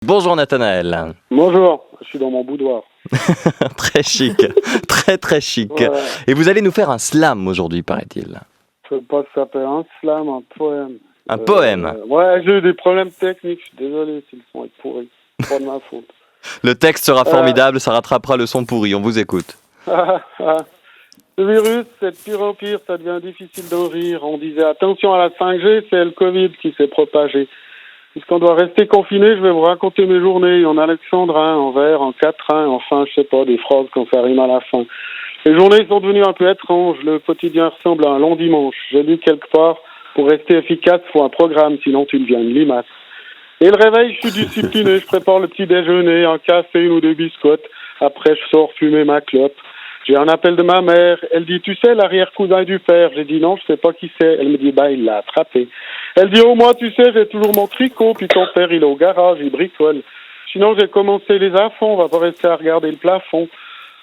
Bonjour Nathanaël. Bonjour, je suis dans mon boudoir. Très chic, très chic. Ouais. Et vous allez nous faire un slam aujourd'hui, paraît-il. Je sais pas si ça s'appelle un slam, un poème. Un poème. Ouais, j'ai eu des problèmes techniques, je suis désolé si le son est pourri. C'est pas de ma faute. Le texte sera formidable, ça rattrapera le son pourri, on vous écoute. Ce virus, c'est de pire en pire, ça devient difficile d'en rire. On disait attention à la 5G, c'est le Covid qui s'est propagé. Puisqu'on doit rester confiné, je vais vous raconter mes journées en alexandrin, en vers, en quatrain, enfin, je sais pas, des phrases quand ça rime à la fin. Les journées sont devenues un peu étranges, le quotidien ressemble à un long dimanche. J'ai lu quelque part, pour rester efficace, faut un programme, sinon tu deviens une limace. Et le réveil, je suis discipliné, je prépare le petit déjeuner, un café, une ou deux biscottes. Après, je sors fumer ma clope. J'ai un appel de ma mère. Elle dit, tu sais, l'arrière-cousin du père. J'ai dit, non, je sais pas qui c'est. Elle me dit, bah, il l'a attrapé. Elle dit, au moins, tu sais, j'ai toujours mon tricot. Puis ton père, il est au garage, il bricole. Sinon, j'ai commencé les affaires. On va pas rester à regarder le plafond.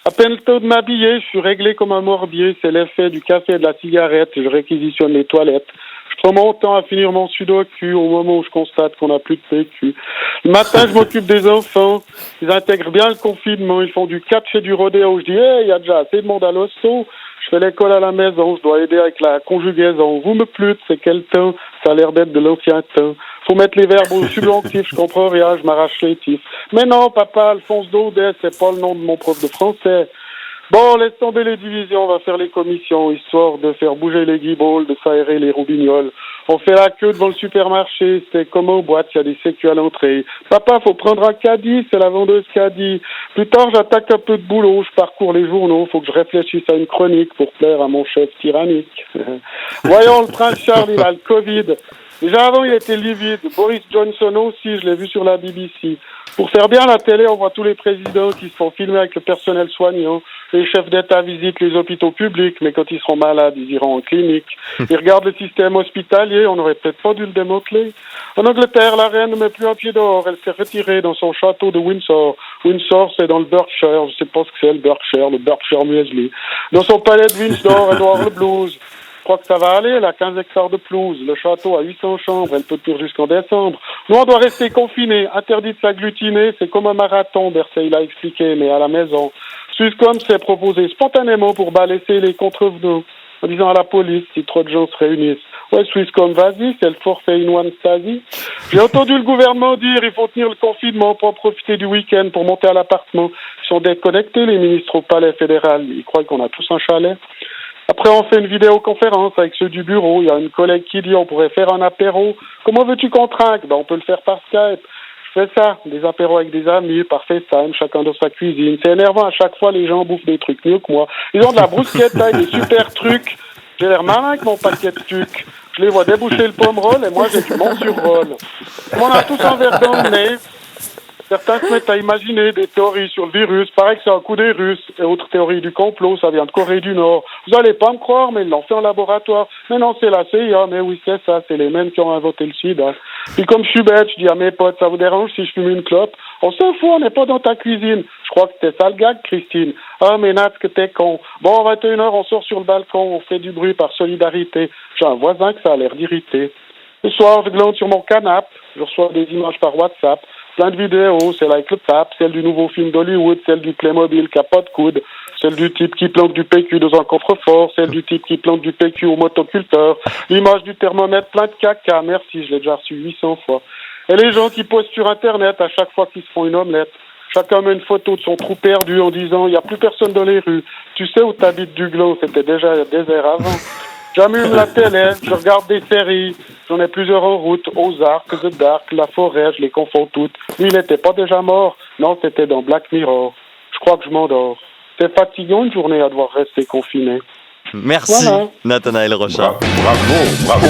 À peine le temps de m'habiller, je suis réglé comme un morbier. C'est l'effet du café et de la cigarette. Je réquisitionne les toilettes. Je prends mon temps à finir mon sudoku au moment où je constate qu'on n'a plus de PQ. Le matin, je m'occupe des enfants. Ils intègrent bien le confinement. Ils font du catch et du rodéo. Je dis, hey, il y a déjà assez de monde à l'hosto. Je fais l'école à la maison. Je dois aider avec la conjugaison. Vous me plûtes, c'est quel temps? Ça a l'air d'être de l'ancien temps. Faut mettre les verbes au subjonctif. Je comprends rien, je m'arrache les tifs. Mais non, papa, Alphonse Daudet, c'est pas le nom de mon prof de français. Bon, laisse tomber les divisions, on va faire les commissions, histoire de faire bouger les guibolles, de s'aérer les roubignoles. On fait la queue devant le supermarché, c'est comme en boîte, il y a des sécu à l'entrée. Papa, faut prendre un caddie, c'est la vendeuse qui a dit. Plus tard, j'attaque un peu de boulot, je parcours les journaux, faut que je réfléchisse à une chronique pour plaire à mon chef tyrannique. Voyons, le prince Charles, il a le Covid. Déjà avant, il était livide. Boris Johnson aussi, je l'ai vu sur la BBC. Pour faire bien la télé, on voit tous les présidents qui se font filmer avec le personnel soignant. Les chefs d'État visitent les hôpitaux publics, mais quand ils seront malades, ils iront en clinique. Ils regardent le système hospitalier, on n'aurait peut-être pas dû le démanteler. En Angleterre, la reine ne met plus un pied dehors. Elle s'est retirée dans son château de Windsor. Windsor, c'est dans le Berkshire. Je sais pas ce que c'est, le Berkshire Muesli. Dans son palais de Windsor, elle doit avoir le blues. Je crois que ça va aller, elle a 15 hectares de pelouse, le château a 800 chambres, elle peut tenir jusqu'en décembre. Nous, on doit rester confinés, interdit de s'agglutiner, c'est comme un marathon, Bercey l'a expliqué, mais à la maison. Swisscom s'est proposé spontanément pour balayer les contrevenants, en disant à la police si trop de gens se réunissent. Ouais, Swisscom, vas-y, c'est le forfait in one Stasi. J'ai entendu le gouvernement dire il faut tenir le confinement pour en profiter du week-end, pour monter à l'appartement. Ils sont déconnectés, les ministres au palais fédéral, ils croient qu'on a tous un chalet. Après, on fait une vidéoconférence avec ceux du bureau. Il y a une collègue qui dit on pourrait faire un apéro. Comment veux-tu qu'on trinque? Ben, on peut le faire par Skype. Je fais ça, des apéros avec des amis, par FaceTime, chacun dans sa cuisine. C'est énervant, à chaque fois, les gens bouffent des trucs mieux que moi. Ils ont de la brousquette, là, des super trucs. J'ai l'air malin avec mon paquet de trucs. Je les vois déboucher le pomme-roll et moi, j'ai du bon sur-roll. On a tous un verre dans le nez. Certains se mettent à imaginer des théories sur le virus. Pareil que c'est un coup des Russes. Et autre théorie du complot, ça vient de Corée du Nord. Vous allez pas me croire, mais ils l'ont fait en laboratoire. Mais non, c'est la CIA. Mais oui, c'est ça. C'est les mêmes qui ont inventé le sida. Puis comme je suis bête, je dis à mes potes, ça vous dérange si je fume une clope? On s'en fout, on n'est pas dans ta cuisine. Je crois que c'était ça le gag, Christine. Ah, mais Nat, que t'es con. Bon, à 21h, on sort sur le balcon. On fait du bruit par solidarité. J'ai un voisin que ça a l'air d'irriter. Le soir, je glande sur mon canapé. Je reçois des images par WhatsApp. Plein de vidéos, celle avec le pape, celle du nouveau film d'Hollywood, celle du Playmobil qui a pas de coude, celle du type qui plante du PQ dans un coffre-fort, celle du type qui plante du PQ au motoculteur, l'image du thermomètre plein de caca, merci, je l'ai déjà reçu 800 fois. Et les gens qui postent sur Internet à chaque fois qu'ils se font une omelette. Chacun met une photo de son trou perdu en disant « il n'y a plus personne dans les rues, tu sais où t'habites Duglo, c'était déjà désert avant ». J'allume la télé, je regarde des séries, j'en ai plusieurs en route, Ozark, The Dark, La Forêt, je les confonds toutes. Lui, il n'était pas déjà mort, non, c'était dans Black Mirror. Je crois que je m'endors. C'est fatigant une journée à devoir rester confiné. Merci, voilà. Nathanaël Rochard. Bravo.